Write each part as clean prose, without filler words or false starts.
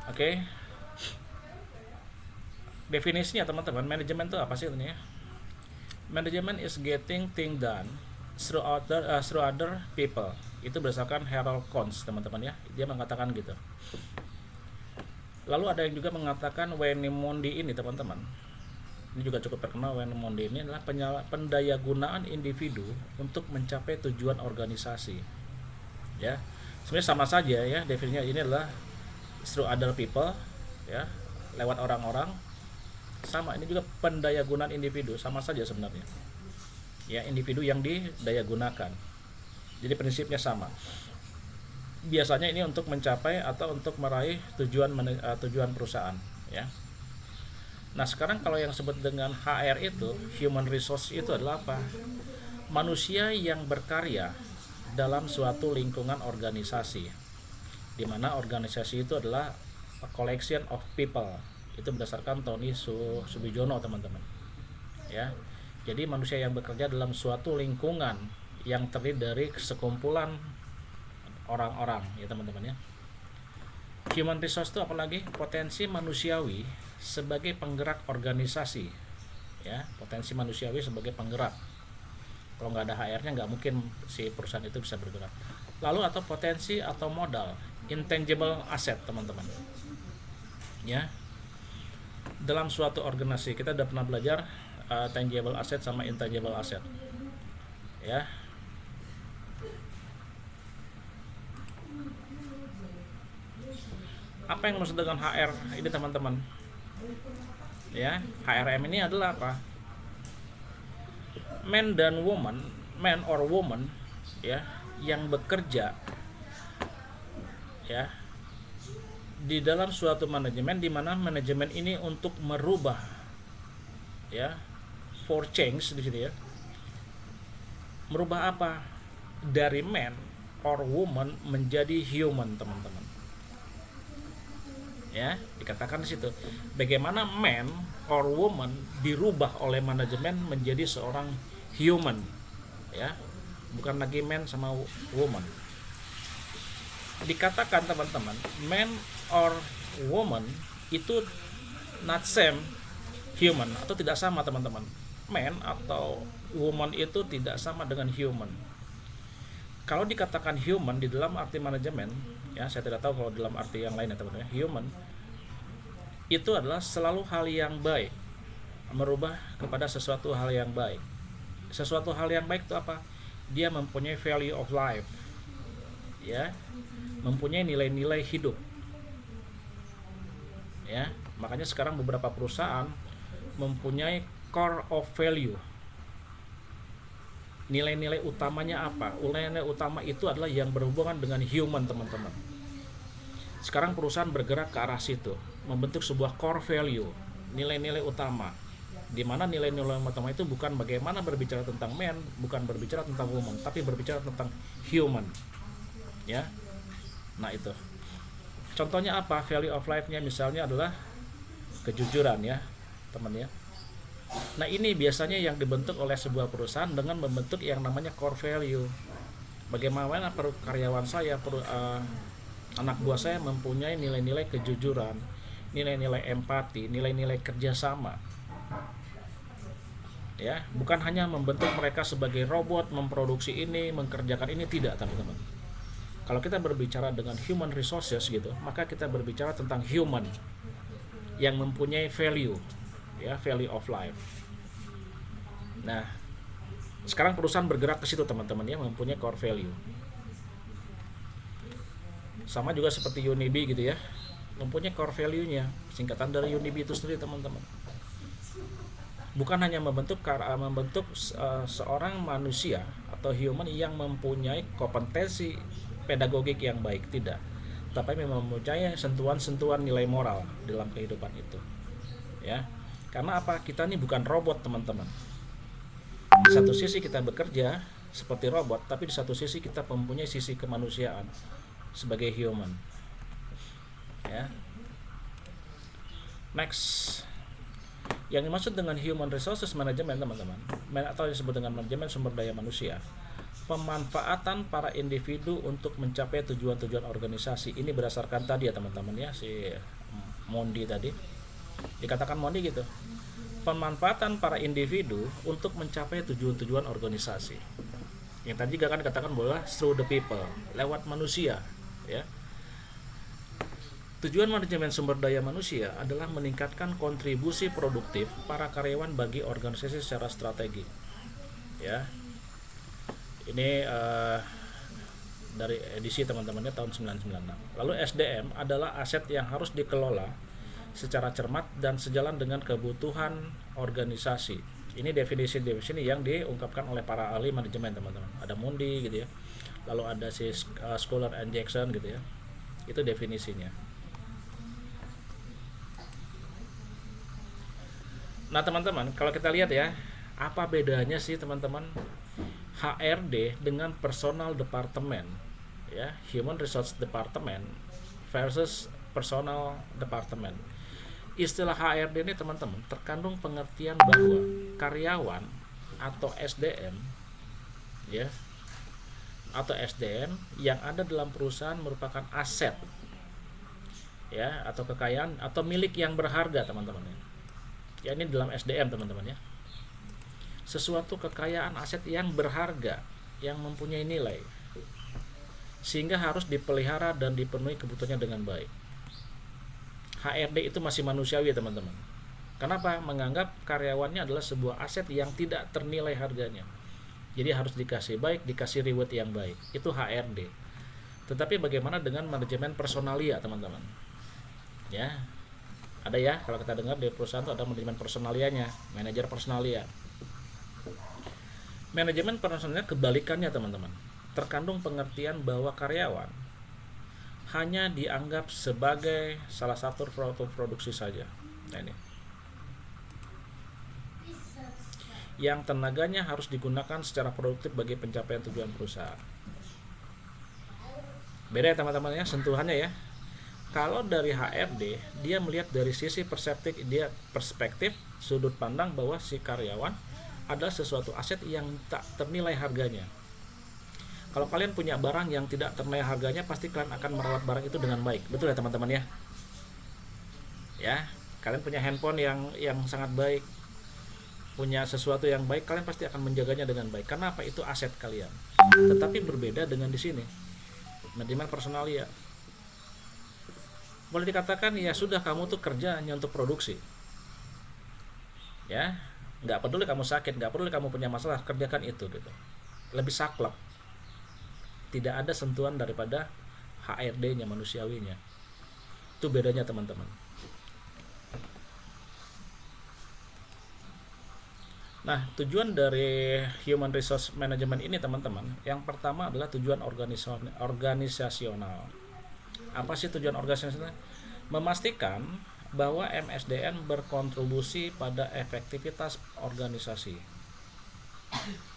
Oke, definisinya teman-teman, manajemen itu apa sih ini ya? Management is getting thing done through other people. Itu berdasarkan Harold Kohns teman-teman ya. Dia mengatakan gitu. Lalu ada yang juga mengatakan Wayne Mondi ini teman-teman. Ini juga cukup terkenal. Wayne Mondi ini adalah pendayagunaan individu untuk mencapai tujuan organisasi. Ya, sebenarnya sama saja ya, definisinya ini adalah through other people ya, lewat orang-orang. Sama, ini juga pendayagunaan individu, sama saja sebenarnya ya, individu yang didayagunakan, jadi prinsipnya sama. Biasanya ini untuk mencapai atau untuk meraih tujuan perusahaan ya. Nah sekarang kalau yang disebut dengan HR itu, human resource, itu adalah apa? Manusia yang berkarya dalam suatu lingkungan organisasi, di mana organisasi itu adalah a collection of people. Itu berdasarkan Tony Subijono teman-teman ya. Jadi manusia yang bekerja dalam suatu lingkungan yang terdiri dari sekumpulan orang-orang ya teman-teman ya. Human resource itu apalagi potensi manusiawi sebagai penggerak organisasi ya, potensi manusiawi sebagai penggerak. Kalau nggak ada HR-nya nggak mungkin si perusahaan itu bisa bergerak. Lalu atau potensi atau modal, intangible asset teman-teman ya. Dalam suatu organisasi kita udah pernah belajar tangible asset sama intangible asset ya. Apa yang maksud dengan HR ini teman-teman ya? HRM ini adalah apa? Man dan woman, man or woman ya, yang bekerja ya di dalam suatu manajemen, di mana manajemen ini untuk merubah ya, for change di sini ya. Merubah apa? Dari man or woman menjadi human teman-teman. Ya, dikatakan di situ bagaimana man or woman dirubah oleh manajemen menjadi seorang human ya, bukan lagi man sama woman. Dikatakan teman-teman, man or woman itu not same human, atau tidak sama teman-teman. Man atau woman itu tidak sama dengan human. Kalau dikatakan human di dalam arti manajemen ya, saya tidak tahu kalau dalam arti yang lain ya teman-teman. Human itu adalah selalu hal yang baik, merubah kepada sesuatu hal yang baik. Sesuatu hal yang baik itu apa? Dia mempunyai value of life ya, mempunyai nilai-nilai hidup ya. Makanya sekarang beberapa perusahaan mempunyai core of value. Nilai-nilai utamanya apa? Nilai-nilai utama itu adalah yang berhubungan dengan human teman-teman. Sekarang perusahaan bergerak ke arah situ, membentuk sebuah core value, nilai-nilai utama, di mana nilai-nilai utama itu bukan bagaimana berbicara tentang man, bukan berbicara tentang woman, tapi berbicara tentang human ya. Nah itu contohnya apa? Value of life-nya misalnya adalah kejujuran ya teman ya. Nah ini biasanya yang dibentuk oleh sebuah perusahaan dengan membentuk yang namanya core value. Bagaimana karyawan saya, anak buah saya mempunyai nilai-nilai kejujuran, nilai-nilai empati, nilai-nilai kerjasama ya. Bukan hanya membentuk mereka sebagai robot, memproduksi ini, mengerjakan ini, tidak teman-teman. Kalau kita berbicara dengan human resources gitu, maka kita berbicara tentang human yang mempunyai value ya, value of life. Nah sekarang perusahaan bergerak ke situ teman-teman ya, mempunyai core value. Sama juga seperti Unibi gitu ya, mempunyai core value-nya, singkatan dari Unibi itu sendiri teman-teman. Bukan hanya membentuk seorang manusia atau human yang mempunyai kompetensi pedagogik yang baik, tidak, tapi mempunyai sentuhan-sentuhan nilai moral dalam kehidupan itu ya. Karena apa? Kita ini bukan robot teman-teman. Di satu sisi kita bekerja seperti robot, tapi di satu sisi kita mempunyai sisi kemanusiaan sebagai human ya. Next, yang dimaksud dengan human resources management teman-teman, atau disebut dengan manajemen sumber daya manusia, pemanfaatan para individu untuk mencapai tujuan-tujuan organisasi. Ini berdasarkan tadi ya teman-teman ya, si Mondi tadi. Dikatakan Mondi gitu. Pemanfaatan para individu untuk mencapai tujuan-tujuan organisasi. Yang tadi juga kan dikatakan bahwa through the people, lewat manusia, ya. Tujuan manajemen sumber daya manusia adalah meningkatkan kontribusi produktif para karyawan bagi organisasi secara strategi. Ya. Ini dari edisi teman-temannya tahun 1996. Lalu SDM adalah aset yang harus dikelola secara cermat dan sejalan dengan kebutuhan organisasi. Ini definisi-definisi yang diungkapkan oleh para ahli manajemen teman-teman. Ada Mondi gitu ya. Lalu ada si Scholar and Jackson gitu ya. Itu definisinya. Nah teman-teman, kalau kita lihat ya, apa bedanya sih teman-teman HRD dengan personal department, ya, Human Resource Department versus personal department. Istilah HRD ini teman-teman terkandung pengertian bahwa karyawan atau SDM, ya, atau SDM yang ada dalam perusahaan merupakan aset, ya, atau kekayaan atau milik yang berharga teman-teman ya. Ya, ini dalam SDM teman-teman ya. Sesuatu kekayaan aset yang berharga, yang mempunyai nilai, sehingga harus dipelihara dan dipenuhi kebutuhannya dengan baik. HRD itu masih manusiawi teman-teman. Kenapa? Menganggap karyawannya adalah sebuah aset yang tidak ternilai harganya. Jadi harus dikasih baik, dikasih reward yang baik. Itu HRD. Tetapi bagaimana dengan manajemen personalia teman-teman? Ya, ada ya, kalau kita dengar di perusahaan itu ada manajemen personalianya, manajer personalia. Manajemen personalia kebalikannya teman-teman. Terkandung pengertian bahwa karyawan hanya dianggap sebagai salah satu produksi saja. Nah, ini. Yang tenaganya harus digunakan secara produktif bagi pencapaian tujuan perusahaan. Beda ya teman-teman ya, sentuhannya ya. Kalau dari HRD, dia melihat dari sisi perspektif sudut pandang bahwa si karyawan adalah sesuatu aset yang tak ternilai harganya. Kalau kalian punya barang yang tidak ternilai harganya, pasti kalian akan merawat barang itu dengan baik. Betul ya teman-teman ya? Ya, kalian punya handphone yang sangat baik, punya sesuatu yang baik, kalian pasti akan menjaganya dengan baik. Karena apa? Itu aset kalian. Tetapi berbeda dengan di sini. Manajemen personalia. Boleh dikatakan ya sudah, kamu tuh kerja hanya untuk produksi. Ya, nggak peduli kamu sakit, nggak peduli kamu punya masalah, kerjakan itu gitu. Lebih saklek. Tidak ada sentuhan daripada HRD-nya, manusiawinya. Itu bedanya teman-teman. Nah, tujuan dari Human Resource Management ini teman-teman, yang pertama adalah tujuan organisasional. Apa sih tujuan organisasional? Memastikan bahwa MSDM berkontribusi pada efektivitas organisasi.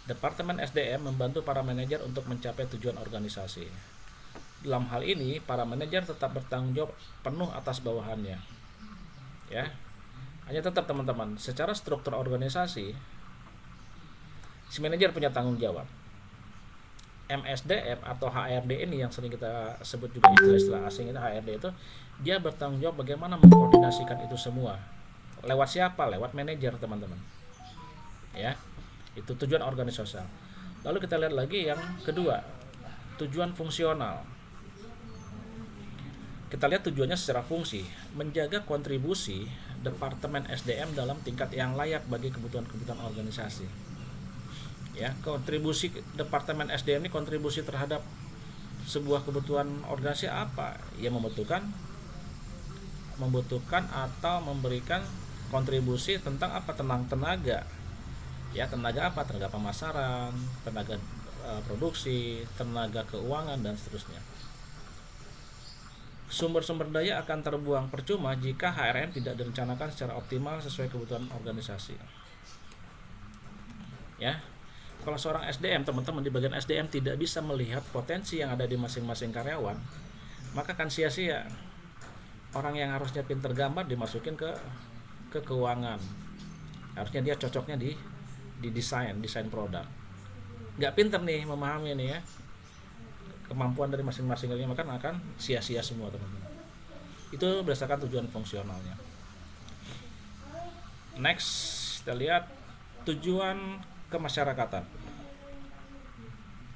Departemen SDM membantu para manajer untuk mencapai tujuan organisasi. Dalam hal ini, para manajer tetap bertanggung jawab penuh atas bawahannya. Ya. Hanya tetap teman-teman, secara struktur organisasi, si manajer punya tanggung jawab. MSDM atau HRD ini yang sering kita sebut juga istilah asing itu, HRD itu, dia bertanggung jawab bagaimana mengkoordinasikan itu semua. Lewat siapa? Lewat manajer teman-teman. Ya. Itu tujuan organisasi. Lalu kita lihat lagi yang kedua, tujuan fungsional. Kita lihat tujuannya secara fungsi, menjaga kontribusi Departemen SDM dalam tingkat yang layak bagi kebutuhan-kebutuhan organisasi. Ya, kontribusi Departemen SDM ini kontribusi terhadap sebuah kebutuhan organisasi apa? Ya, membutuhkan atau memberikan kontribusi tentang apa? Tentang tenaga. Ya, tenaga apa? Tenaga pemasaran, tenaga produksi, tenaga keuangan, dan seterusnya. Sumber-sumber daya akan terbuang percuma jika HRM tidak direncanakan secara optimal sesuai kebutuhan organisasi. Ya, kalau seorang SDM, teman-teman di bagian SDM tidak bisa melihat potensi yang ada di masing-masing karyawan, maka akan sia-sia. Orang yang harusnya pintar gambar dimasukin ke keuangan. Harusnya dia cocoknya di desain produk. nggak pinter nih memahami nih ya kemampuan dari masing-masing ini, maka akan sia-sia semua teman-teman. Itu berdasarkan tujuan fungsionalnya. Next, kita lihat tujuan kemasyarakatan.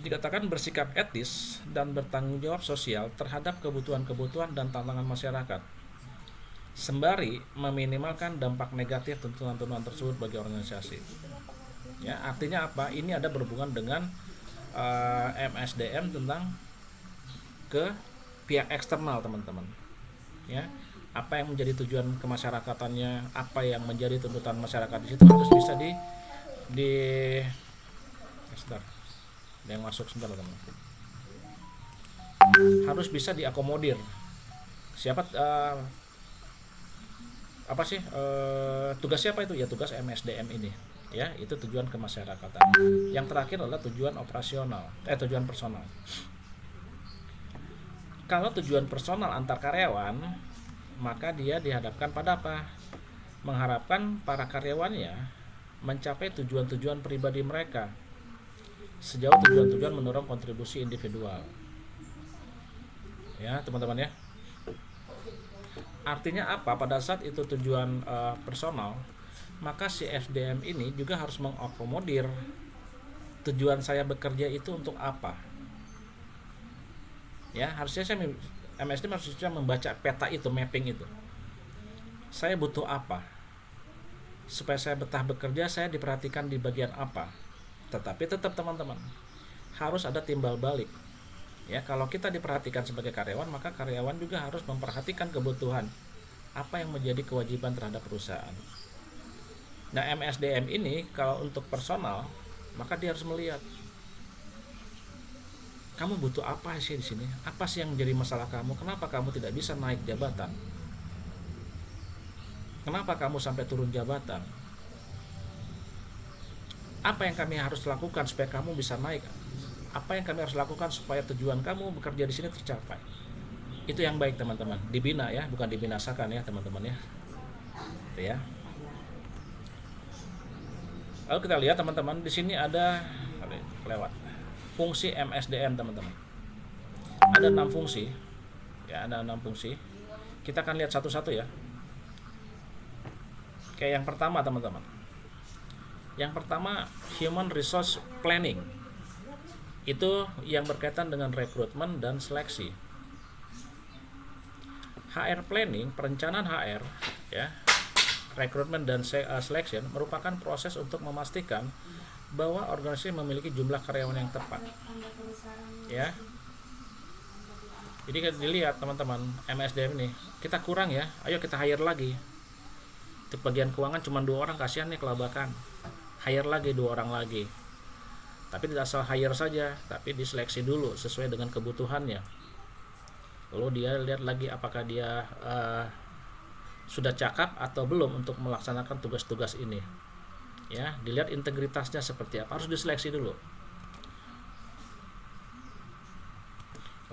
Dikatakan bersikap etis dan bertanggung jawab sosial terhadap kebutuhan-kebutuhan dan tantangan masyarakat, sembari meminimalkan dampak negatif tuntutan-tuntutan tersebut bagi organisasi. Ya, artinya apa? Ini ada berhubungan dengan MSDM tentang ke pihak eksternal teman-teman. Ya, apa yang menjadi tujuan kemasyarakatannya, apa yang menjadi tuntutan masyarakat di situ harus bisa sebentar, yang masuk sebentar teman, harus bisa diakomodir. Siapa apa sih tugas siapa itu ya? Tugas MSDM ini ya, itu tujuan kemasyarakatan. Yang terakhir adalah tujuan operasional, tujuan personal. Kalau tujuan personal antar karyawan, maka dia dihadapkan pada apa? Mengharapkan para karyawannya mencapai tujuan-tujuan pribadi mereka sejauh tujuan-tujuan mendorong kontribusi individual. Ya, teman-teman ya. Artinya apa? Pada saat itu tujuan personal, maka si SDM ini juga harus mengakomodir tujuan saya bekerja itu untuk apa. Ya, harusnya MSDM harus bisa membaca peta itu, mapping itu. Saya butuh apa? Supaya saya betah bekerja, saya diperhatikan di bagian apa? Tetapi tetap teman-teman, harus ada timbal balik. Ya, kalau kita diperhatikan sebagai karyawan, maka karyawan juga harus memperhatikan kebutuhan apa yang menjadi kewajiban terhadap perusahaan. Nah, MSDM ini kalau untuk personal, maka dia harus melihat kamu butuh apa sih di sini? Apa sih yang menjadi masalah kamu? Kenapa kamu tidak bisa naik jabatan? Kenapa kamu sampai turun jabatan? Apa yang kami harus lakukan supaya kamu bisa naik? Apa yang kami harus lakukan supaya tujuan kamu bekerja di sini tercapai? Itu yang baik teman-teman. Dibina ya, bukan dibinasakan ya teman-teman ya. Itu ya. Lalu kita lihat teman-teman, di sini ada lewat fungsi MSDM teman-teman. Ada 6 fungsi. Ya, ada 6 fungsi. Kita akan lihat satu-satu ya. Kayak yang pertama teman-teman. Yang pertama, Human Resource Planning. Itu yang berkaitan dengan rekrutmen dan seleksi. HR Planning, perencanaan HR ya. Rekrutmen dan selection merupakan proses untuk memastikan bahwa organisasi memiliki jumlah karyawan yang tepat. Ya. Jadi kita dilihat teman-teman, MSDM ini kita kurang ya, ayo kita hire lagi. Untuk bagian keuangan cuma 2 orang, kasihan nih kelabakan. Hire lagi 2 orang lagi. Tapi tidak asal hire saja, tapi diseleksi dulu sesuai dengan kebutuhannya. Lalu dia lihat lagi apakah dia sudah cakap atau belum untuk melaksanakan tugas-tugas ini. Ya, dilihat integritasnya seperti apa, harus diseleksi dulu.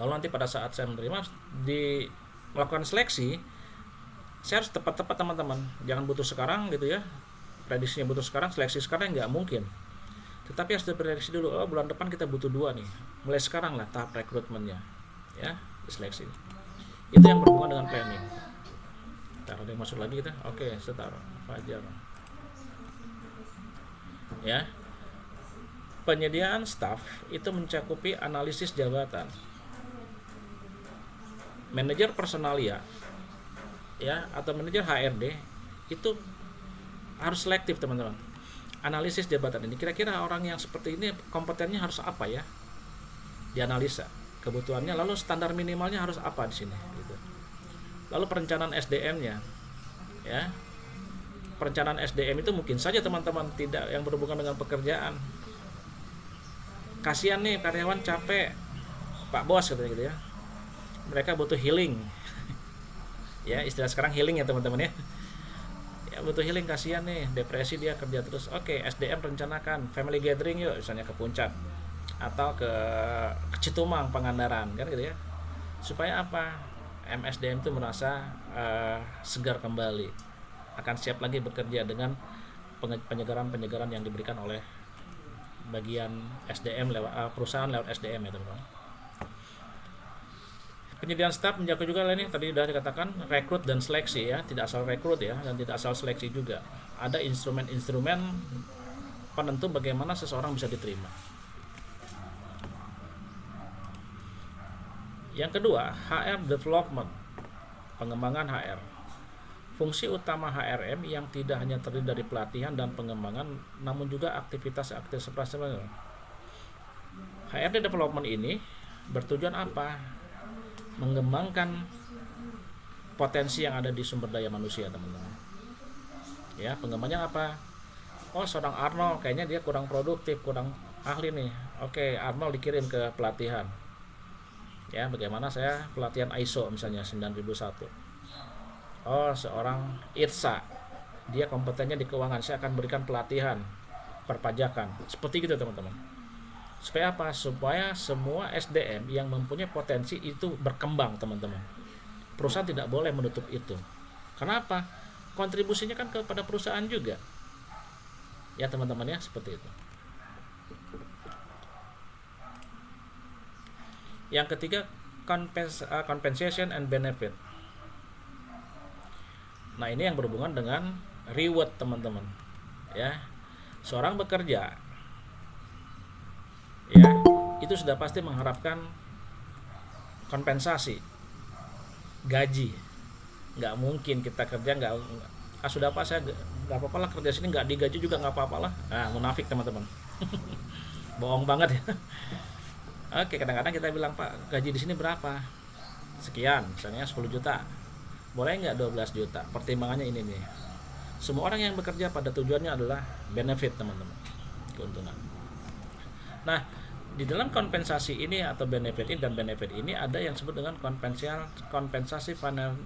Lalu nanti pada saat saya menerima melakukan seleksi, saya harus tepat-tepat teman-teman. Jangan butuh sekarang gitu ya. Prediksinya butuh sekarang, seleksi sekarang nggak mungkin. Tetapi harus diprediksi dulu. Oh, bulan depan kita butuh 2 nih. Mulai sekarang lah tahap rekrutmennya. Ya, diseleksi. Itu yang berhubungan dengan planning. Taruh yang masuk lagi kita. Oke, saya taruh Fajar. Ya, penyediaan staf itu mencakupi analisis jabatan, manajer personalia ya atau manajer HRD itu harus selektif teman-teman. Analisis jabatan ini, kira-kira orang yang seperti ini kompetennya harus apa ya, dianalisa kebutuhannya, lalu standar minimalnya harus apa di sini gitu. Lalu perencanaan SDM-nya ya. Perencanaan SDM itu mungkin saja teman-teman tidak yang berhubungan dengan pekerjaan. Kasihan nih karyawan capek, Pak Bos katanya gitu ya. Mereka butuh healing. Ya, istilah sekarang healing ya teman-teman ya. Ya butuh healing, kasihan nih, depresi dia kerja terus. Oke, SDM rencanakan family gathering yuk, misalnya ke Puncak atau ke Citumang, Pangandaran kan gitu ya. Supaya apa? MSDM itu merasa segar kembali, akan siap lagi bekerja dengan penyegaran-penyegaran yang diberikan oleh bagian SDM lewat perusahaan lewat SDM ya teman-teman. Penyediaan staf menjaga juga lah, ini tadi sudah dikatakan rekrut dan seleksi ya, tidak asal rekrut ya dan tidak asal seleksi juga. Ada instrumen-instrumen penentu bagaimana seseorang bisa diterima. Yang kedua, HR development, pengembangan HR. Fungsi utama HRM yang tidak hanya terdiri dari pelatihan dan pengembangan, namun juga aktivitas-aktivitas operasional. HRD development ini bertujuan apa? Mengembangkan potensi yang ada di sumber daya manusia, teman-teman. Ya, pengembangannya apa? Oh, seorang Arnold kayaknya dia kurang produktif, kurang ahli nih. Oke, Arnold dikirim ke pelatihan. Ya, bagaimana saya pelatihan ISO misalnya 9001. Oh, seorang Irsa, dia kompetennya di keuangan, saya akan berikan pelatihan perpajakan. Seperti gitu, teman-teman. Supaya apa? Supaya semua SDM yang mempunyai potensi itu berkembang, teman-teman. Perusahaan tidak boleh menutup itu. Kenapa? Kontribusinya kan kepada perusahaan juga. Ya, teman-teman ya, seperti itu. Yang ketiga, compensation and benefit. Nah, ini yang berhubungan dengan reward, teman-teman. Ya. Seorang bekerja ya, itu sudah pasti mengharapkan kompensasi, gaji. Nggak mungkin kita kerja nggak sudah apa, saya nggak apa-apa lah kerja sini nggak digaji juga nggak apa-apa lah. Nah, munafik, teman-teman. Bohong banget ya. Oke, kadang-kadang kita bilang, Pak, gaji di sini berapa? Sekian, misalnya 10 juta. Boleh nggak 12 juta? Pertimbangannya ini nih. Semua orang yang bekerja pada tujuannya adalah benefit, teman-teman. Keuntungan. Nah, di dalam kompensasi ini atau benefit ini dan benefit ini ada yang disebut dengan kompensasi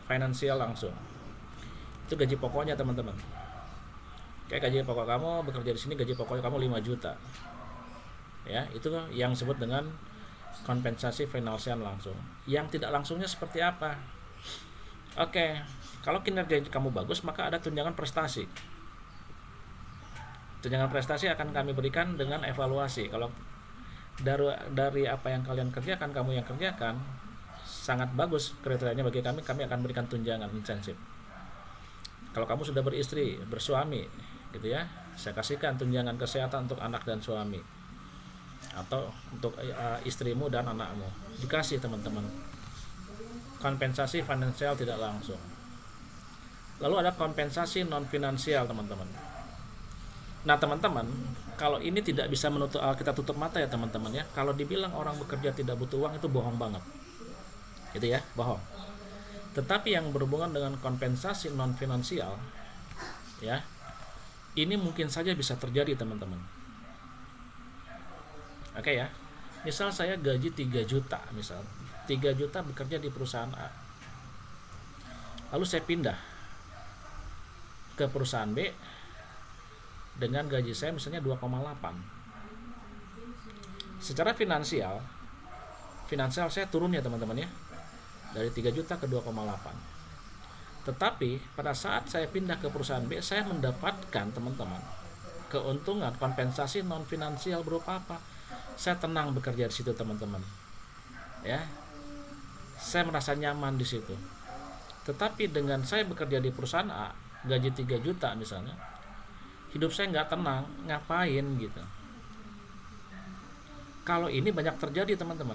finansial langsung. Itu gaji pokoknya, teman-teman. Kayak gaji pokok kamu bekerja di sini, gaji pokoknya kamu 5 juta. Ya, itu yang disebut dengan kompensasi finansial langsung. Yang tidak langsungnya seperti apa? Oke, kalau kinerja kamu bagus, maka ada tunjangan prestasi. Tunjangan prestasi akan kami berikan dengan evaluasi. Kalau dari apa yang kalian kerjakan, kamu yang kerjakan sangat bagus kriterianya bagi kami akan berikan tunjangan insentif. Kalau kamu sudah beristri, bersuami gitu ya, saya kasihkan tunjangan kesehatan untuk anak dan suami, atau untuk istrimu dan anakmu. Dikasih, teman-teman. Kompensasi finansial tidak langsung. Lalu ada kompensasi non finansial, teman-teman. Nah, teman-teman, kalau ini tidak bisa kita tutup mata ya, teman-teman ya. Kalau dibilang orang bekerja tidak butuh uang, itu bohong banget. Gitu ya, bohong. Tetapi yang berhubungan dengan kompensasi non finansial ya, ini mungkin saja bisa terjadi, teman-teman. Oke ya. Misal saya gaji 3 juta, misal 3 juta bekerja di perusahaan A. Lalu saya pindah ke perusahaan B dengan gaji saya misalnya 2,8. Secara finansial saya turun ya, teman-teman ya. Dari 3 juta ke 2,8. Tetapi pada saat saya pindah ke perusahaan B, saya mendapatkan, teman-teman, keuntungan kompensasi non finansial berupa apa? Saya tenang bekerja di situ, teman-teman. Ya. Saya merasa nyaman di situ. Tetapi dengan saya bekerja di perusahaan A, gaji 3 juta misalnya, hidup saya nggak tenang, ngapain gitu. Kalau ini banyak terjadi, teman-teman.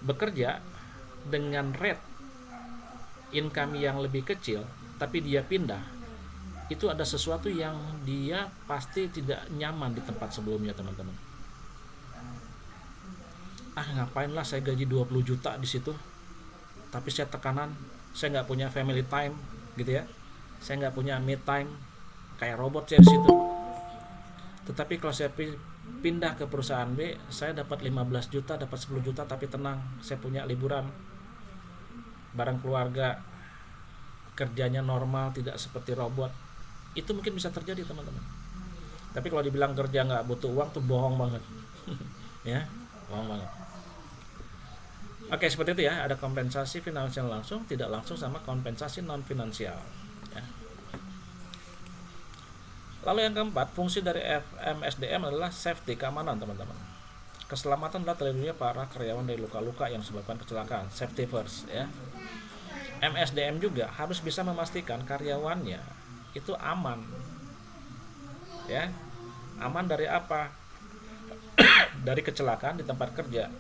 Bekerja dengan rate income yang lebih kecil, tapi dia pindah, itu ada sesuatu yang dia pasti tidak nyaman di tempat sebelumnya, teman-teman. Ngapain lah saya gaji 20 juta di situ, tapi saya tekanan, saya nggak punya family time gitu ya, saya nggak punya me time, kayak robot saya di situ. Tetapi kalau saya pindah ke perusahaan B, saya dapat 15 juta, dapat 10 juta, tapi tenang, saya punya liburan bareng keluarga, kerjanya normal, tidak seperti robot. Itu mungkin bisa terjadi, teman-teman. Tapi kalau dibilang kerja nggak butuh uang, tuh bohong banget. Ya, bohong banget. Oke, seperti itu ya. Ada kompensasi finansial langsung, tidak langsung, sama kompensasi non finansial ya. Lalu yang keempat, fungsi dari MSDM adalah safety, keamanan teman-teman. Keselamatan adalah terlindungnya para karyawan dari luka-luka yang disebabkan kecelakaan, safety first ya. MSDM juga harus bisa memastikan karyawannya itu aman ya. Aman dari apa? Dari kecelakaan di tempat kerja.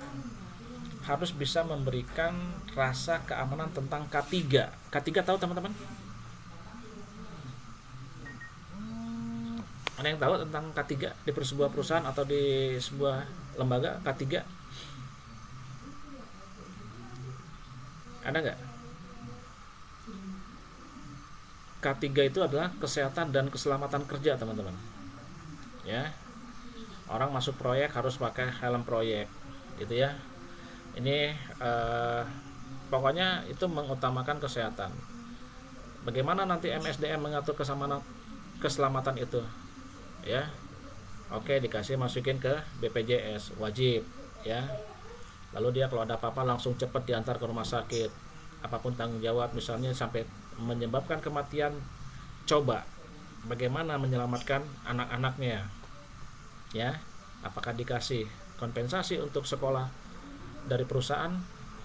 Harus bisa memberikan rasa keamanan tentang K3. K3 tahu teman-teman? Ada yang tahu tentang K3 di sebuah perusahaan atau di sebuah lembaga? K3 ada nggak? K3 itu adalah kesehatan dan keselamatan kerja teman-teman ya. Orang masuk proyek harus pakai helm proyek gitu ya. Ini pokoknya itu mengutamakan kesehatan. Bagaimana nanti MSDM mengatur keselamatan itu ya? Oke, dikasih masukin ke BPJS wajib ya. Lalu dia kalau ada apa-apa langsung cepat diantar ke rumah sakit, apapun tanggung jawab, misalnya sampai menyebabkan kematian, coba bagaimana menyelamatkan anak-anaknya ya. Apakah dikasih kompensasi untuk sekolah dari perusahaan?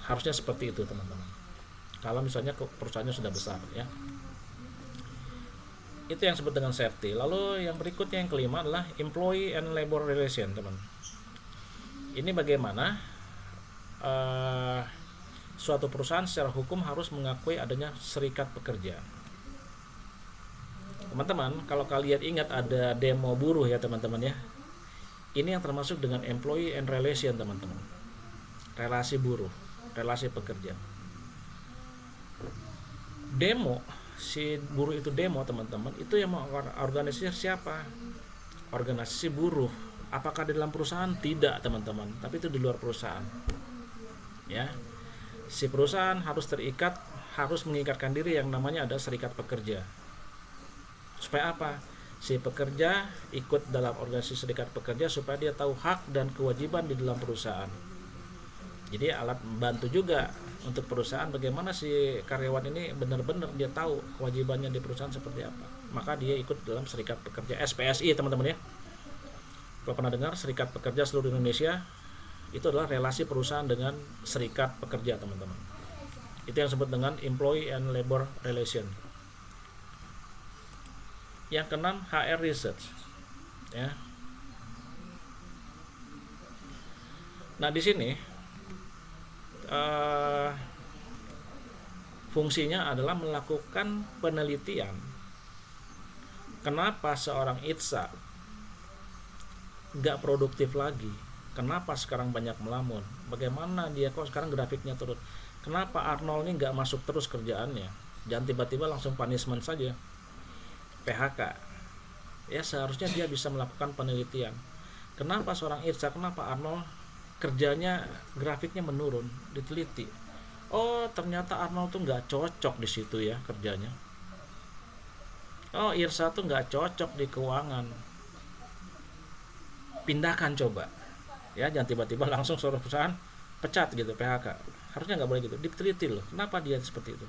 Harusnya seperti itu teman-teman, kalau misalnya perusahaannya sudah besar ya. Itu yang disebut dengan safety. Lalu yang berikutnya, yang kelima adalah employee and labor relation teman. Ini bagaimana suatu perusahaan secara hukum harus mengakui adanya serikat pekerja. Teman-teman, kalau kalian ingat ada demo buruh ya teman-teman ya. Ini yang termasuk dengan employee and relation teman-teman. Relasi buruh, relasi pekerja. Demo, si buruh itu demo teman-teman, itu yang organisasi siapa? Organisasi buruh. Apakah di dalam perusahaan? Tidak teman-teman, tapi itu di luar perusahaan ya. Si perusahaan harus terikat, harus mengikatkan diri yang namanya ada serikat pekerja. Supaya apa? Si pekerja ikut dalam organisasi serikat pekerja supaya dia tahu hak dan kewajiban di dalam perusahaan. Jadi alat membantu juga untuk perusahaan bagaimana si karyawan ini benar-benar dia tahu kewajibannya di perusahaan seperti apa. Maka dia ikut dalam serikat pekerja SPSI teman-teman ya. Kalau pernah dengar serikat pekerja seluruh Indonesia, itu adalah relasi perusahaan dengan serikat pekerja teman-teman. Itu yang disebut dengan employee and labor relation. Yang keenam, HR research ya. Nah di sini fungsinya adalah melakukan penelitian kenapa seorang Itza nggak produktif lagi, kenapa sekarang banyak melamun, bagaimana dia kok sekarang grafiknya turun, kenapa Arnold ini nggak masuk terus kerjaannya, jangan tiba-tiba langsung punishment saja, PHK ya. Seharusnya dia bisa melakukan penelitian kenapa seorang Itza, kenapa Arnold kerjanya grafiknya menurun, diteliti. Oh ternyata Arnold tuh nggak cocok di situ ya kerjanya. Oh Irsa tuh nggak cocok di keuangan, pindahkan coba ya. Jangan tiba-tiba langsung suruh perusahaan pecat gitu, PHK. Harusnya nggak boleh gitu, diteliti loh kenapa dia seperti itu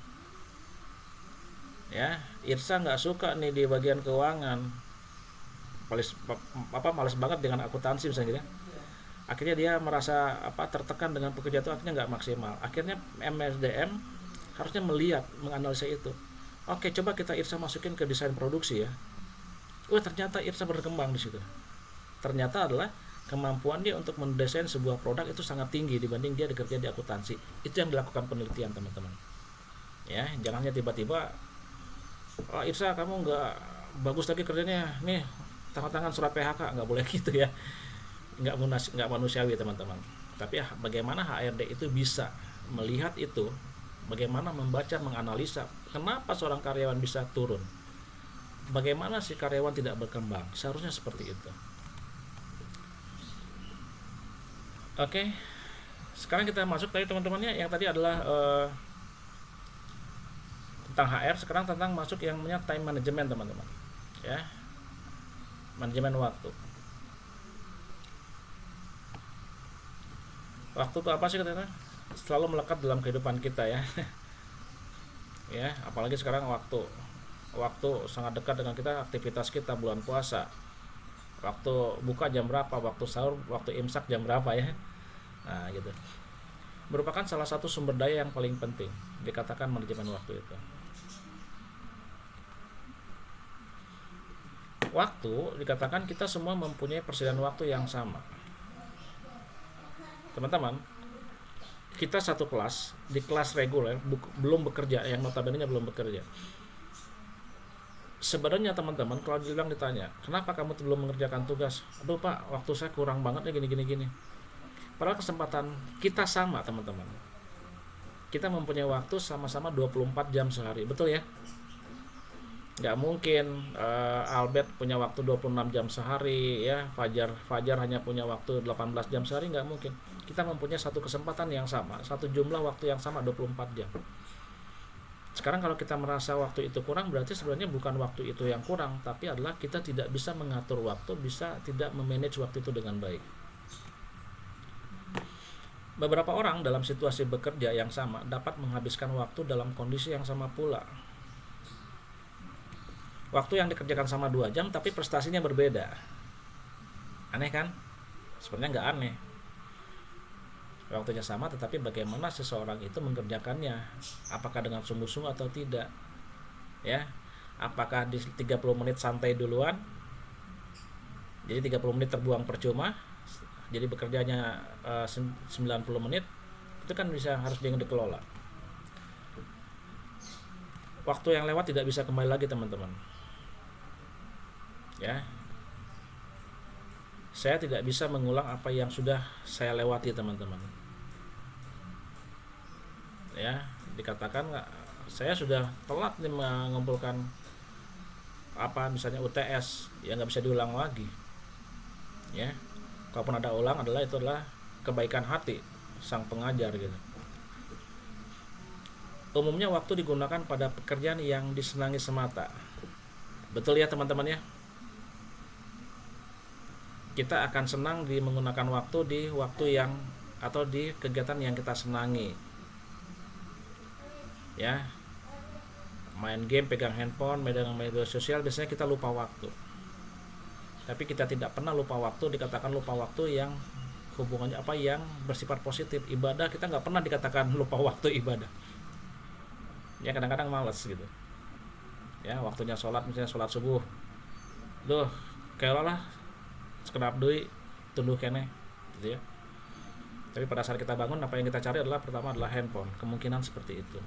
ya. Irsa nggak suka nih di bagian keuangan, males banget dengan akuntansi misalnya gitu ya. Akhirnya dia merasa tertekan dengan pekerjaan itu, akhirnya nggak maksimal. Akhirnya MSDM harusnya melihat, menganalisa itu. Oke, coba kita Irsa masukin ke desain produksi ya. Ternyata Irsa berkembang di situ. Ternyata adalah kemampuan dia untuk mendesain sebuah produk itu sangat tinggi dibanding dia bekerja di akuntansi. Itu yang dilakukan penelitian teman-teman. Ya, jangan hanya tiba-tiba, Irsa kamu nggak bagus lagi kerjanya, nih tangan surat PHK, nggak boleh gitu ya. Nggak manusiawi teman-teman. Tapi bagaimana HRD itu bisa melihat itu, bagaimana membaca, menganalisa kenapa seorang karyawan bisa turun, bagaimana si karyawan tidak berkembang. Seharusnya seperti itu. Oke, sekarang kita masuk tadi teman-temannya, yang tadi adalah tentang HR. Sekarang tentang masuk yang namanya time management teman-teman ya, manajemen waktu. Waktu itu apa sih katanya? Selalu melekat dalam kehidupan kita ya. Ya, apalagi sekarang waktu waktu sangat dekat dengan kita, aktivitas kita bulan puasa, waktu buka jam berapa, waktu sahur, waktu imsak jam berapa ya. Nah gitu, merupakan salah satu sumber daya yang paling penting dikatakan manajemen waktu itu. Waktu dikatakan kita semua mempunyai persediaan waktu yang sama. Teman-teman, kita satu kelas, di kelas reguler, belum bekerja, yang notabene belum bekerja. Sebenarnya teman-teman, kalau ditanya, kenapa kamu belum mengerjakan tugas? Aduh pak, waktu saya kurang banget ya gini. Padahal kesempatan kita sama teman-teman. Kita mempunyai waktu sama-sama 24 jam sehari, betul ya? Nggak mungkin Albert punya waktu 26 jam sehari ya, Fajar hanya punya waktu 18 jam sehari, nggak mungkin. Kita mempunyai satu kesempatan yang sama, satu jumlah waktu yang sama 24 jam. Sekarang kalau kita merasa waktu itu kurang, berarti sebenarnya bukan waktu itu yang kurang, tapi adalah kita tidak bisa mengatur waktu, bisa tidak memanage waktu itu dengan baik. Beberapa orang dalam situasi bekerja yang sama dapat menghabiskan waktu dalam kondisi yang sama pula. Waktu yang dikerjakan sama 2 jam tapi prestasinya berbeda. Aneh kan? Sebenarnya nggak aneh. Waktunya sama tetapi bagaimana seseorang itu mengerjakannya, apakah dengan sungguh-sungguh atau tidak ya, apakah di 30 menit santai duluan jadi 30 menit terbuang percuma, jadi bekerjanya 90 menit, itu kan bisa, harus dikelola. Waktu yang lewat tidak bisa kembali lagi teman-teman ya. Saya tidak bisa mengulang apa yang sudah saya lewati teman-teman ya. Dikatakan saya sudah telat nih mengumpulkan apa misalnya UTS, ya nggak bisa diulang lagi ya. Kalaupun ada ulang itu adalah kebaikan hati sang pengajar gitu. Umumnya waktu digunakan pada pekerjaan yang disenangi semata, betul ya teman-teman ya. Kita akan senang menggunakan waktu di waktu yang atau di kegiatan yang kita senangi ya. Main game, pegang handphone, media sosial, biasanya kita lupa waktu. Tapi kita tidak pernah lupa waktu, dikatakan lupa waktu yang hubungannya apa, yang bersifat positif. Ibadah kita nggak pernah dikatakan lupa waktu ibadah ya. Kadang-kadang malas gitu ya, waktunya sholat, misalnya sholat subuh, duh kayak lah sekedap duit tunduh kene gitu ya. Tapi pada saat kita bangun, apa yang kita cari adalah pertama adalah handphone, kemungkinan seperti itu.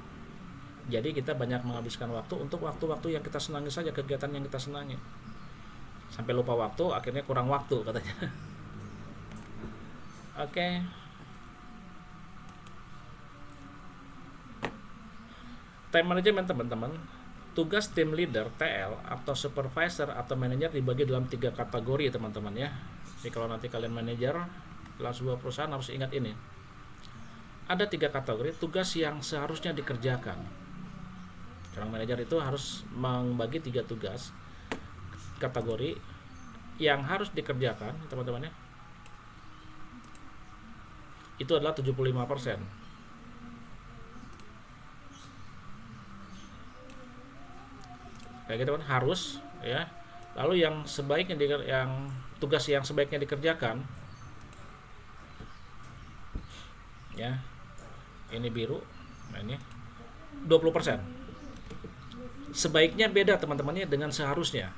Jadi kita banyak menghabiskan waktu untuk waktu-waktu yang kita senangi saja, kegiatan yang kita senangi, sampai lupa waktu, akhirnya kurang waktu katanya. Oke. Time management teman-teman, tugas tim leader TL atau supervisor atau manajer dibagi dalam 3 kategori teman-teman ya. Jadi kalau nanti kalian manajer dalam sebuah perusahaan harus ingat ini. Ada 3 kategori tugas yang seharusnya dikerjakan. Seorang manajer itu harus membagi 3 tugas kategori yang harus dikerjakan teman-teman ya. Itu adalah 75%. Kayak gitu kan, harus ya. Lalu yang sebaiknya tugas yang sebaiknya dikerjakan ya, ini biru, nah ini 20%. Sebaiknya beda teman-temannya dengan seharusnya.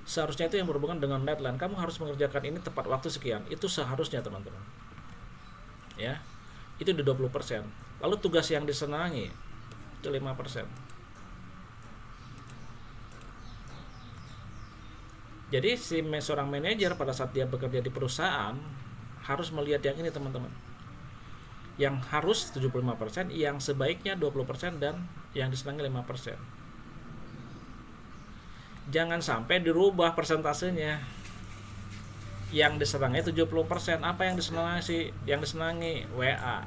Seharusnya itu yang berhubungan dengan deadline, kamu harus mengerjakan ini tepat waktu sekian, itu seharusnya teman-teman ya. Itu di 20%. Lalu tugas yang disenangi itu 5%. Jadi seorang manajer pada saat dia bekerja di perusahaan harus melihat yang ini teman-teman. Yang harus 75%, yang sebaiknya 20%, dan yang disenangi 5%. Jangan sampai dirubah persentasenya. Yang disenangi 70%. Apa yang disenangi? Yang disenangi WA,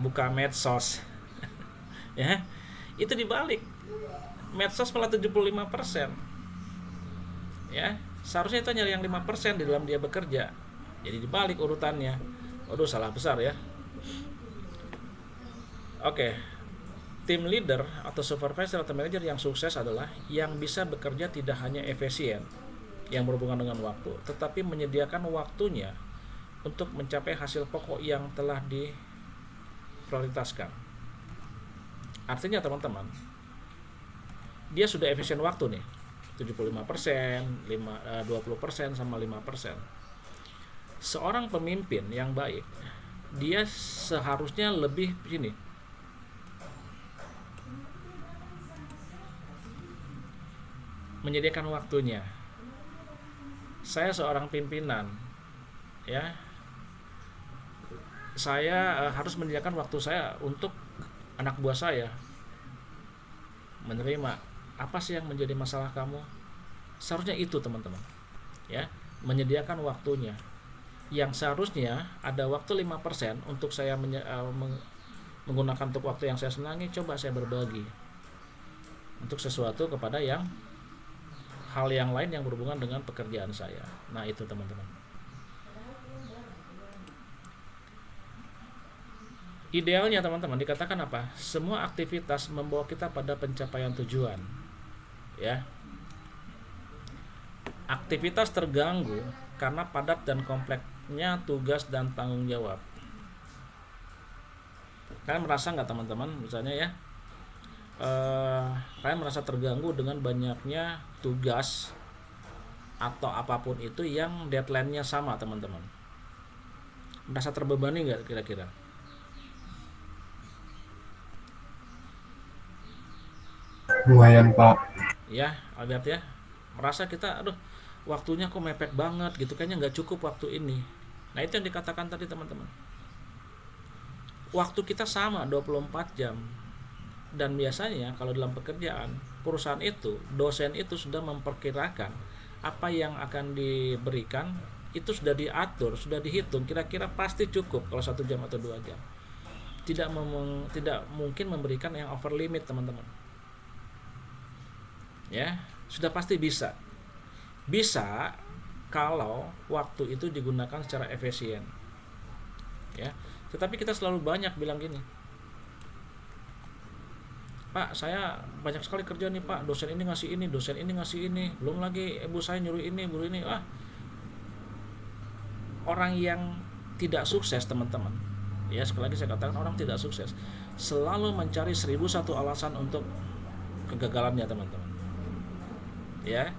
buka medsos. Ya. Itu dibalik. Medsos malah 75%. Ya, seharusnya itu hanya yang 5% di dalam dia bekerja. Jadi dibalik urutannya. Waduh, salah besar ya. Oke. Tim leader atau supervisor atau manager yang sukses adalah yang bisa bekerja tidak hanya efisien yang berhubungan dengan waktu, tetapi menyediakan waktunya untuk mencapai hasil pokok yang telah diprioritaskan. Artinya teman-teman, dia sudah efisien waktu nih, 75%, 20% sama 5%. Seorang pemimpin yang baik, dia seharusnya lebih sini, menyediakan waktunya. Saya seorang pimpinan, ya, saya harus menyediakan waktu saya untuk anak buah saya, menerima apa sih yang menjadi masalah kamu. Seharusnya itu teman-teman, ya, menyediakan waktunya. Yang seharusnya ada waktu 5% untuk saya menggunakan untuk waktu yang saya senangi, coba saya berbagi untuk sesuatu kepada yang hal yang lain yang berhubungan dengan pekerjaan saya. Nah itu teman-teman. Idealnya teman-teman dikatakan apa? Semua aktivitas membawa kita pada pencapaian tujuan. Ya. Aktivitas terganggu karena padat dan kompleksnya tugas dan tanggung jawab. Kalian merasa nggak teman-teman, misalnya ya, kalian merasa terganggu dengan banyaknya tugas atau apapun itu yang deadline-nya sama teman-teman? Merasa terbebani nggak kira-kira? Lumayan Pak. Ya, Albert ya, merasa kita, aduh, waktunya kok mepet banget gitu, kayaknya nggak cukup waktu ini. Nah itu yang dikatakan tadi teman-teman. Waktu kita sama 24 jam. Dan biasanya kalau dalam pekerjaan, perusahaan itu, dosen itu sudah memperkirakan apa yang akan diberikan, itu sudah diatur, sudah dihitung, kira-kira pasti cukup kalau 1 jam atau 2 jam. Tidak mungkin memberikan yang over limit teman-teman. Ya, sudah pasti bisa. Bisa kalau waktu itu digunakan secara efisien. Ya, tetapi kita selalu banyak bilang gini, Pak, saya banyak sekali kerja nih Pak, dosen ini ngasih ini, dosen ini ngasih ini, belum lagi ibu saya nyuruh ini, guru ini. Orang yang tidak sukses teman-teman, ya sekali lagi saya katakan, orang tidak sukses selalu mencari 1001 alasan untuk kegagalannya teman-teman. Ya,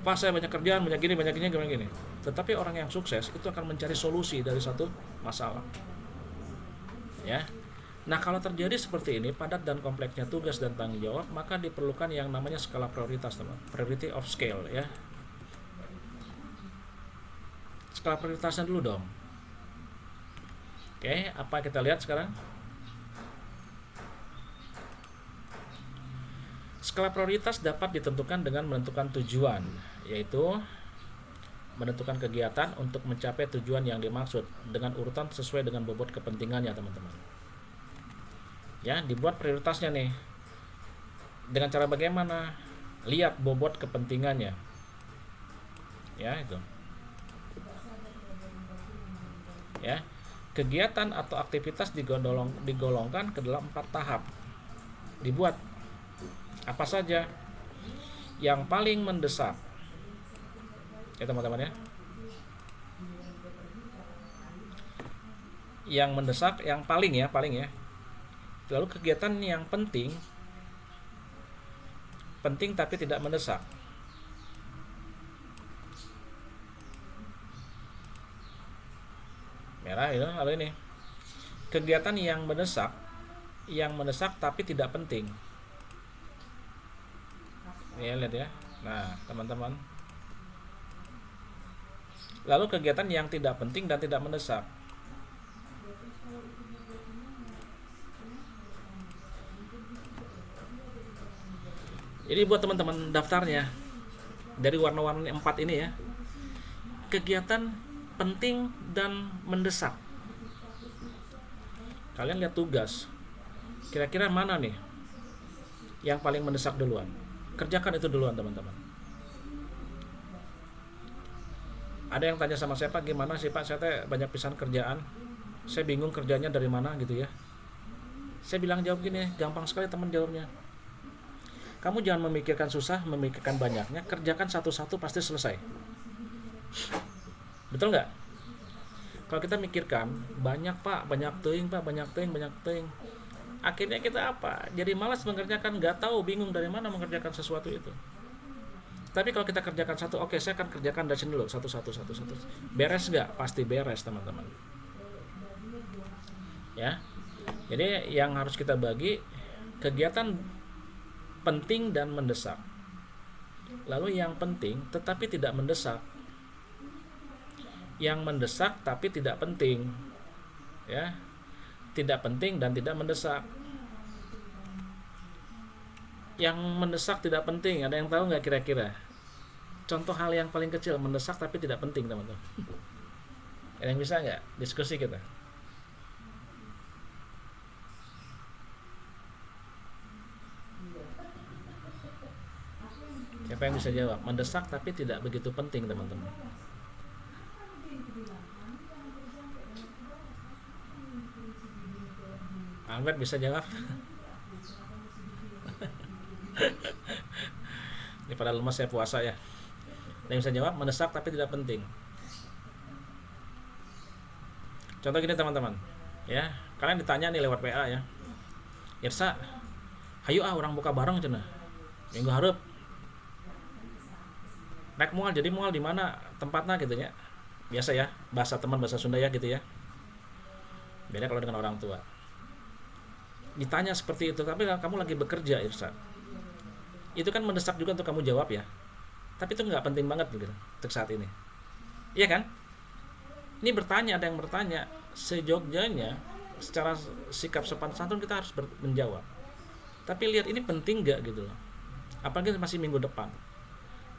Pak saya banyak kerjaan, banyak gini. Tetapi orang yang sukses itu akan mencari solusi dari satu masalah. Ya. Nah kalau terjadi seperti ini, padat dan kompleksnya tugas dan tanggung jawab, maka diperlukan yang namanya skala prioritas teman, priority of scale ya. Skala prioritasnya dulu dong. Oke, apa kita lihat sekarang? Skala prioritas dapat ditentukan dengan menentukan tujuan, yaitu menentukan kegiatan untuk mencapai tujuan yang dimaksud dengan urutan sesuai dengan bobot kepentingannya teman-teman. Ya, dibuat prioritasnya nih. Dengan cara bagaimana? Lihat bobot kepentingannya. Ya, itu. Ya. Kegiatan atau aktivitas digolongkan ke dalam 4 tahap. Dibuat apa saja yang paling mendesak. Ya, teman-teman ya. Yang mendesak, yang paling ya. Lalu kegiatan yang penting tapi tidak mendesak. Merah itu, lalu ini. Kegiatan yang mendesak tapi tidak penting. Ya, lihat ya. Nah, teman-teman. Lalu kegiatan yang tidak penting dan tidak mendesak. Jadi buat teman-teman daftarnya dari warna-warni 4 ini ya. Kegiatan penting dan mendesak. Kalian lihat tugas. Kira-kira mana nih yang paling mendesak duluan? Kerjakan itu duluan teman-teman. Ada yang tanya sama saya, Pak, gimana sih Pak, saya banyak pisan kerjaan, saya bingung kerjanya dari mana gitu ya. Saya bilang jawab gini, gampang sekali teman jawabnya. Kamu jangan memikirkan susah, memikirkan banyaknya, kerjakan satu-satu pasti selesai. Betul nggak? Kalau kita mikirkan banyak pak, banyak teing pak, banyak teing, akhirnya kita apa? Jadi malas mengerjakan, nggak tahu, bingung dari mana mengerjakan sesuatu itu. Tapi kalau kita kerjakan satu, oke, saya akan kerjakan dari sini dulu, satu. Beres nggak? Pasti beres teman-teman. Ya, jadi yang harus kita bagi kegiatan penting dan mendesak. Lalu yang penting tetapi tidak mendesak. Yang mendesak tapi tidak penting. Ya. Tidak penting dan tidak mendesak. Yang mendesak tidak penting, ada yang tahu nggak kira-kira? Contoh hal yang paling kecil mendesak tapi tidak penting, teman-teman. Ada yang bisa nggak diskusi kita? Siapa yang bisa jawab? Mendesak tapi tidak begitu penting, teman-teman. Albert bisa jawab? Ini pada lemas saya puasa ya. Yang bisa jawab mendesak tapi tidak penting. Contoh gini teman-teman, ya kalian ditanya nih lewat PA ya, Irsa, hayu orang buka bareng cina, minggu harap. Naik mual, jadi mual di mana tempatnya gitu ya. Biasa ya, bahasa teman bahasa Sunda ya gitu ya. Beda kalau dengan orang tua. Ditanya seperti itu, tapi kamu lagi bekerja Irsa. Itu kan mendesak juga untuk kamu jawab ya. Tapi itu nggak penting banget gitu untuk saat ini. Iya kan? Ini bertanya, ada yang bertanya, sejogjanya secara sikap sopan santun kita harus menjawab. Tapi lihat ini penting nggak gitu loh. Apalagi masih minggu depan.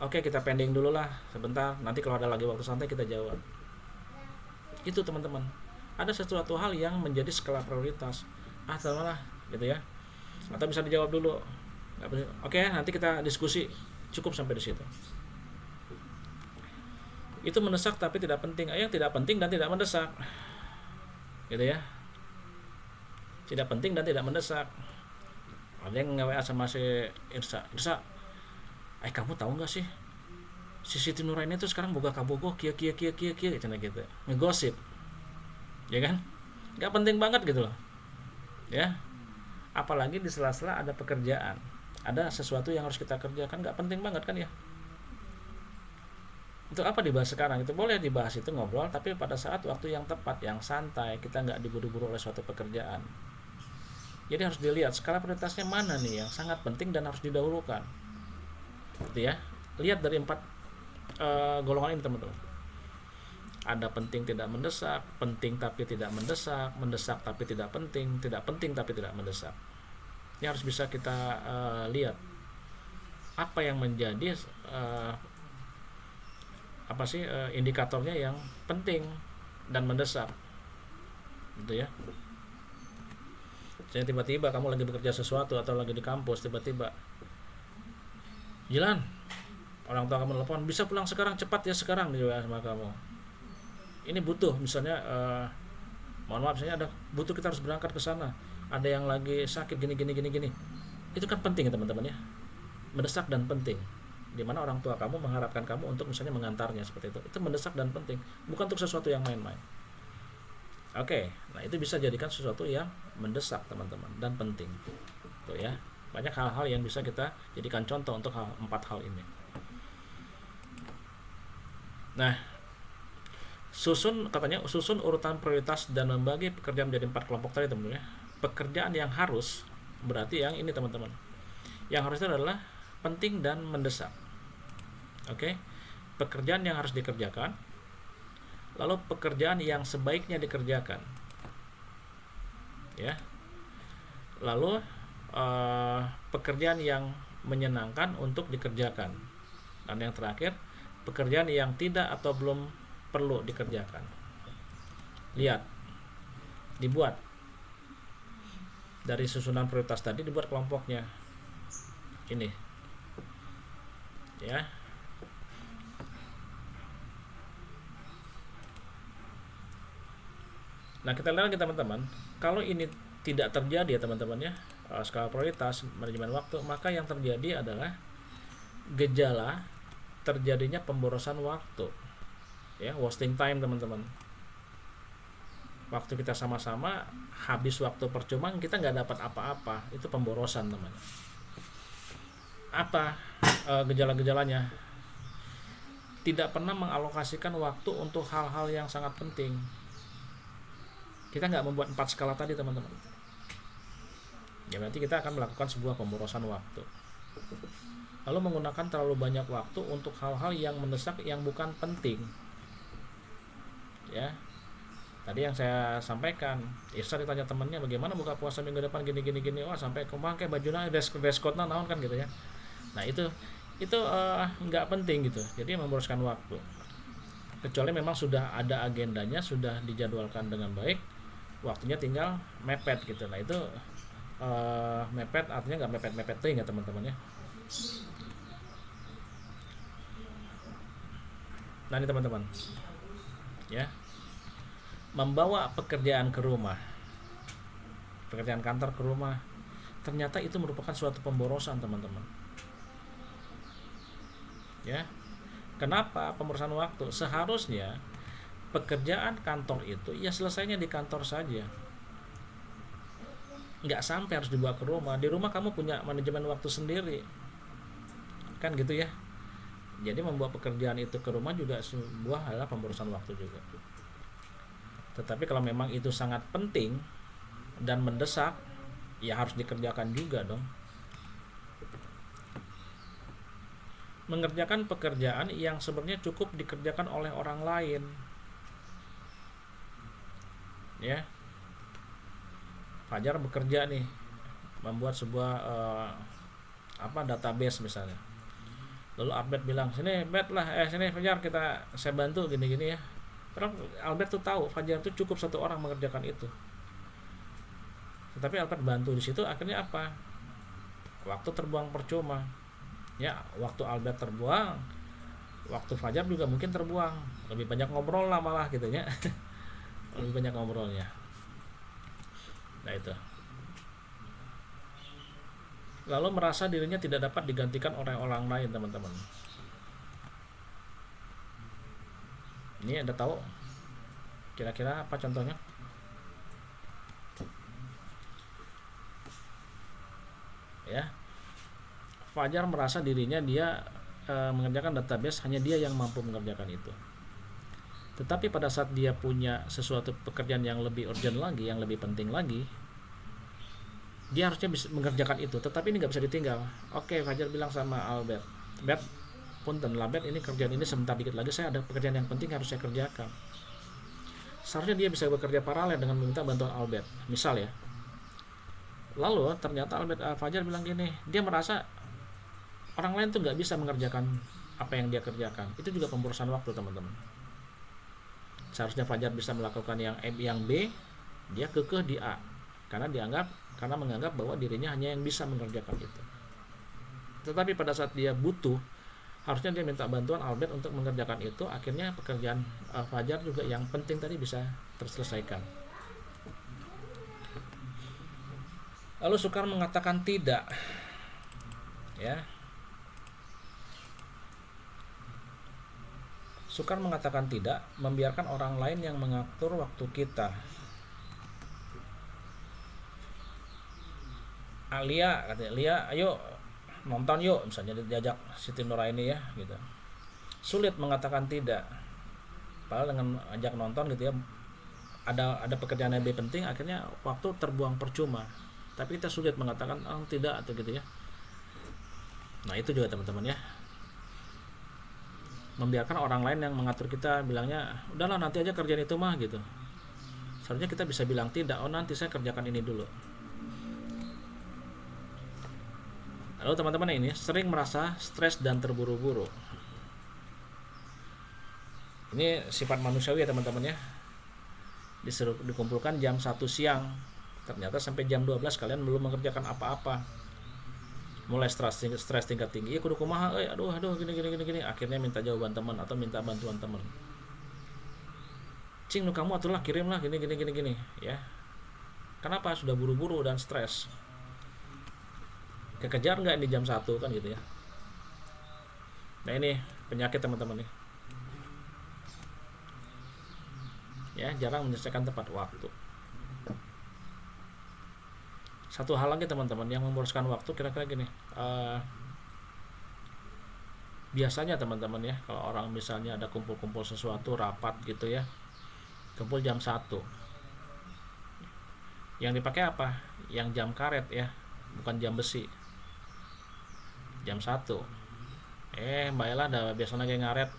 Oke, kita pending dulu lah sebentar. Nanti kalau ada lagi waktu santai kita jawab. Itu teman-teman. Ada sesuatu hal yang menjadi skala prioritas. Malah gitu ya. Atau bisa dijawab dulu. Oke, nanti kita diskusi. Cukup sampai di situ. Itu mendesak tapi tidak penting. Yang tidak penting dan tidak mendesak. Gitu ya. Tidak penting dan tidak mendesak. Ada yang nge-WA sama si Irsa, kamu tahu nggak sih? Si Siti Nuraini itu sekarang buka kabogoh kia cina gitu. Ngegosip. Ya kan? Nggak penting banget gitu loh. Ya. Apalagi di sela-sela ada pekerjaan. Ada sesuatu yang harus kita kerjakan, nggak penting banget kan ya. Untuk apa dibahas sekarang? Itu boleh dibahas, itu ngobrol, tapi pada saat waktu yang tepat, yang santai, kita nggak diburu-buru oleh suatu pekerjaan. Jadi harus dilihat skala prioritasnya mana nih yang sangat penting dan harus didahulukan. Gitu ya. Lihat dari 4 golongan ini teman-teman. Ada penting tidak mendesak, penting tapi tidak mendesak, mendesak tapi tidak penting tapi tidak mendesak. Ini harus bisa kita lihat apa yang menjadi indikatornya yang penting dan mendesak, gitu ya. Jadi tiba-tiba kamu lagi bekerja sesuatu atau lagi di kampus, tiba-tiba Jilan, orang tua kamu telepon, bisa pulang sekarang, cepat ya sekarang juga sama kamu. Ini butuh, misalnya mohon maaf, misalnya ada butuh, kita harus berangkat ke sana. Ada yang lagi sakit gini. Itu kan penting ya teman-teman ya. Mendesak dan penting. Di mana orang tua kamu mengharapkan kamu untuk misalnya mengantarnya seperti itu. Itu mendesak dan penting, bukan untuk sesuatu yang main-main. Oke, nah itu bisa jadikan sesuatu yang mendesak teman-teman dan penting. Tuh ya. Banyak hal-hal yang bisa kita jadikan contoh untuk 4 hal ini. Nah, susun urutan prioritas dan membagi pekerjaan menjadi 4 kelompok tadi teman-teman ya. Pekerjaan yang harus berarti yang ini teman-teman. Yang harus itu adalah penting dan mendesak. Oke. Pekerjaan yang harus dikerjakan. Lalu pekerjaan yang sebaiknya dikerjakan. Ya. Lalu pekerjaan yang menyenangkan untuk dikerjakan. Dan yang terakhir, pekerjaan yang tidak atau belum perlu dikerjakan. Lihat, dibuat dari susunan prioritas tadi, dibuat kelompoknya ini ya. Nah, kita lihat lagi teman-teman, kalau ini tidak terjadi ya teman-teman ya, skala prioritas manajemen waktu, maka yang terjadi adalah gejala terjadinya pemborosan waktu ya, wasting time teman-teman. Waktu kita sama-sama habis waktu percuma, kita nggak dapat apa-apa, itu pemborosan teman. Apa gejala-gejalanya? Tidak pernah mengalokasikan waktu untuk hal-hal yang sangat penting. Kita nggak membuat 4 skala tadi teman-teman. Ya berarti kita akan melakukan sebuah pemborosan waktu. Lalu menggunakan terlalu banyak waktu untuk hal-hal yang mendesak yang bukan penting. Ya. Tadi yang saya sampaikan, Irsa ditanya temannya bagaimana buka puasa minggu depan gini, wah sampai kemang kayak bajunya dress code-na naon kan gitu ya. Nah itu nggak penting gitu, jadi memboroskan waktu. Kecuali memang sudah ada agendanya, sudah dijadwalkan dengan baik, waktunya tinggal mepet gitu. Nah itu mepet artinya nggak mepet ya teman-teman ya. Nah ini teman-teman ya, membawa pekerjaan ke rumah, pekerjaan kantor ke rumah, ternyata itu merupakan suatu pemborosan teman-teman ya. Kenapa pemborosan waktu? Seharusnya pekerjaan kantor itu ya selesainya di kantor saja, nggak sampai harus dibawa ke rumah. Di rumah kamu punya manajemen waktu sendiri kan gitu ya. Jadi membawa pekerjaan itu ke rumah juga sebuah hal pemborosan waktu juga. Tetapi kalau memang itu sangat penting dan mendesak, ya harus dikerjakan juga dong. Mengerjakan pekerjaan yang sebenarnya cukup dikerjakan oleh orang lain. Ya. Fajar bekerja nih, membuat sebuah database misalnya. Lalu Albert bilang, "Sini Bet lah, sini Fajar saya bantu gini-gini ya." Karena Albert tuh tahu Fajar tuh cukup satu orang mengerjakan itu. Tetapi Albert bantu di situ, akhirnya apa? Waktu terbuang percuma. Ya, waktu Albert terbuang, waktu Fajar juga mungkin terbuang. Lebih banyak ngobrol lah malah gitu ya. Lebih banyak ngobrolnya. Nah itu. Lalu merasa dirinya tidak dapat digantikan oleh orang lain teman-teman. Ini Anda tahu kira-kira apa contohnya? Ya, Fajar merasa dirinya dia mengerjakan database, hanya dia yang mampu mengerjakan itu. Tetapi pada saat dia punya sesuatu pekerjaan yang lebih urgent lagi, yang lebih penting lagi, dia harusnya bisa mengerjakan itu, tetapi ini nggak bisa ditinggal. Oke, Fajar bilang sama Albert, "Bet, punten lah Bet, ini kerjaan ini sebentar dikit lagi saya ada pekerjaan yang penting harus saya kerjakan." Seharusnya dia bisa bekerja paralel dengan meminta bantuan Albert, misal ya. Lalu ternyata Fajar bilang gini, dia merasa orang lain tuh nggak bisa mengerjakan apa yang dia kerjakan. Itu juga pemborosan waktu teman-teman. Seharusnya Fajar bisa melakukan yang B, dia kekeh di A karena menganggap bahwa dirinya hanya yang bisa mengerjakan itu. Tetapi pada saat dia butuh, harusnya dia minta bantuan Albert untuk mengerjakan itu. Akhirnya pekerjaan Fajar juga yang penting tadi bisa terselesaikan. Lalu Sukar mengatakan tidak, ya. Sukar mengatakan tidak, membiarkan orang lain yang mengatur waktu kita. Lia katanya, "Lia, ayo nonton yuk," misalnya diajak Siti Nuraini ya gitu. Sulit mengatakan tidak. Padahal dengan ajak nonton gitu ya, ada pekerjaan yang lebih penting, akhirnya waktu terbuang percuma. Tapi kita sulit mengatakan tidak atau gitu ya. Nah itu juga teman-teman ya, membiarkan orang lain yang mengatur kita, bilangnya udahlah nanti aja kerjaan itu mah gitu. Seharusnya kita bisa bilang tidak, nanti saya kerjakan ini dulu. Lalu teman-teman ini sering merasa stres dan terburu-buru. Ini sifat manusiawi ya teman-teman ya. Dikumpulkan jam 1 siang, ternyata sampai jam 12 kalian belum mengerjakan apa-apa. Mulai stres tingkat tinggi, kudu kumaha aduh gini. Akhirnya minta jawaban teman atau minta bantuan teman. "Cing, kamu atulah kirim lah gini ya." Kenapa? Sudah buru-buru dan stres. Kekejar nggak di jam 1 kan gitu ya. Nah ini penyakit teman-teman nih. Ya, jarang menyelesaikan tepat waktu. Satu hal lagi teman-teman yang memboroskan waktu kira-kira gini. Biasanya teman-teman ya, kalau orang misalnya ada kumpul-kumpul sesuatu, rapat gitu ya, kumpul jam 1. Yang dipakai apa? Yang jam karet ya, bukan jam besi. Jam 1. Mbak Ella ada biasanya kayak ngaret.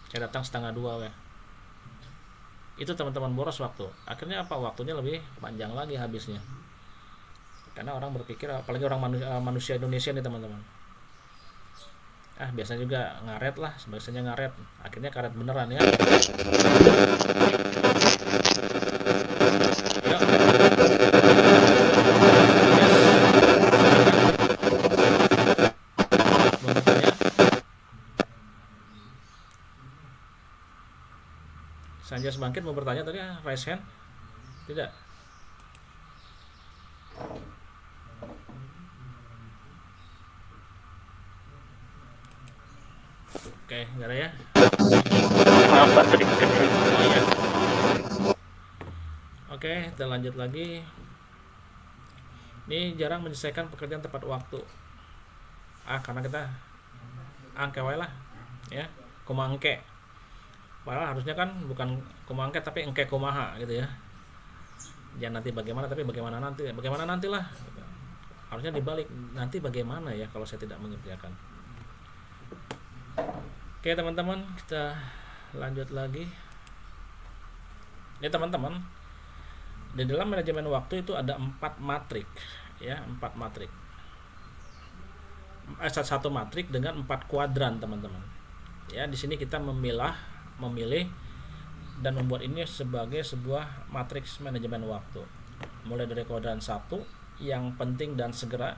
Saya datang 1:30 ya. Itu teman-teman boros waktu. Akhirnya apa? Waktunya lebih panjang lagi habisnya. Karena orang berpikir, apalagi orang manusia Indonesia nih teman-teman, biasanya juga ngaret lah, biasanya ngaret, akhirnya karet beneran ya. Ya. Sanjas bangkit mau bertanya tadi, raise hand. Tidak. Oke, enggak ada ya. Oke, kita lanjut lagi. Ini jarang menyelesaikan pekerjaan tepat waktu. Karena kita angke wae lah, ya. Kumangke. Padahal harusnya kan bukan kumangke tapi engke kumaha gitu ya. Jangan nanti bagaimana tapi bagaimana nanti. Bagaimana nantilah. Harusnya dibalik, nanti bagaimana ya kalau saya tidak mengerjakan. Oke teman-teman, kita lanjut lagi. Ini teman-teman, di dalam manajemen waktu itu ada 4 matrik ya, 4 matrik. Satu matrik dengan 4 kuadran teman-teman. Ya, di sini kita memilih dan membuat ini sebagai sebuah matriks manajemen waktu. Mulai dari kuadran 1 yang penting dan segera,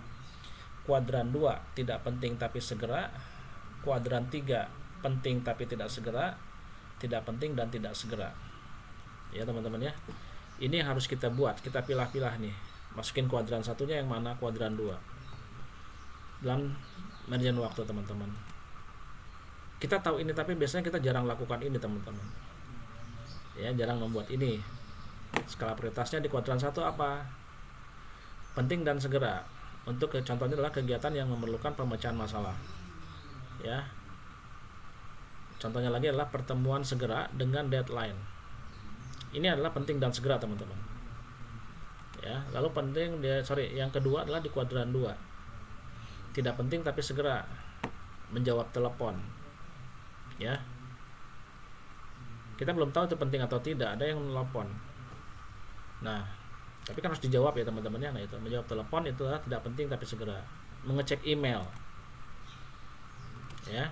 kuadran 2 tidak penting tapi segera, kuadran 3 penting tapi tidak segera, tidak penting dan tidak segera. Ya teman-teman ya. Ini harus kita buat, kita pilah-pilah nih. Masukin kuadran satunya yang mana, kuadran 2. Dalam manajemen waktu teman-teman. Kita tahu ini tapi biasanya kita jarang lakukan ini teman-teman. Ya, jarang membuat ini. Skala prioritasnya di kuadran 1 apa? Penting dan segera. Untuk contohnya adalah kegiatan yang memerlukan pemecahan masalah. Ya. Contohnya lagi adalah pertemuan segera dengan deadline. Ini adalah penting dan segera teman-teman. Ya, lalu yang kedua adalah di kuadran 2. Tidak penting tapi segera, menjawab telepon. Ya. Kita belum tahu itu penting atau tidak, ada yang telepon. Nah, tapi kan harus dijawab ya teman-teman ya. Nah, itu menjawab telepon itu adalah tidak penting tapi segera. Mengecek email. Ya.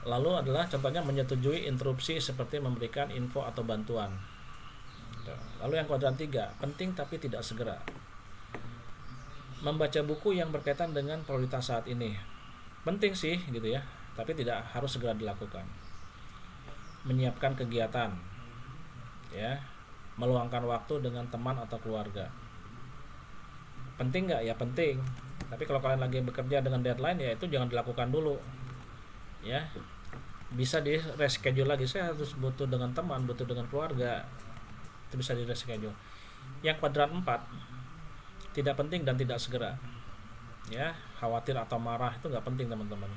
Lalu adalah contohnya menyetujui interupsi seperti memberikan info atau bantuan. Lalu yang kuadran 3, penting tapi tidak segera. Membaca buku yang berkaitan dengan prioritas saat ini. Penting sih gitu ya, tapi tidak harus segera dilakukan. Menyiapkan kegiatan. Ya. Meluangkan waktu dengan teman atau keluarga. Penting nggak? Ya penting. Tapi kalau kalian lagi bekerja dengan deadline ya itu jangan dilakukan dulu. Ya. Bisa di reschedule lagi, saya harus butuh dengan teman, butuh dengan keluarga, itu bisa di reschedule. Yang kuadran 4 tidak penting dan tidak segera ya, khawatir atau marah itu nggak penting teman-teman.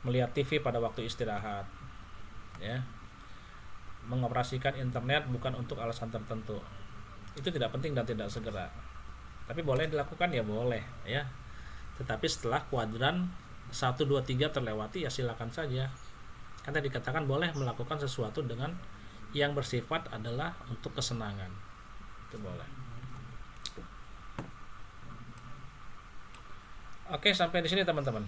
Melihat TV pada waktu istirahat ya, mengoperasikan internet bukan untuk alasan tertentu, itu tidak penting dan tidak segera, tapi boleh dilakukan ya boleh ya, tetapi setelah kuadran 1, 2, 3 terlewati ya silakan saja. Kan tadi dikatakan boleh melakukan sesuatu dengan yang bersifat adalah untuk kesenangan. Itu boleh. Oke, sampai di sini teman-teman.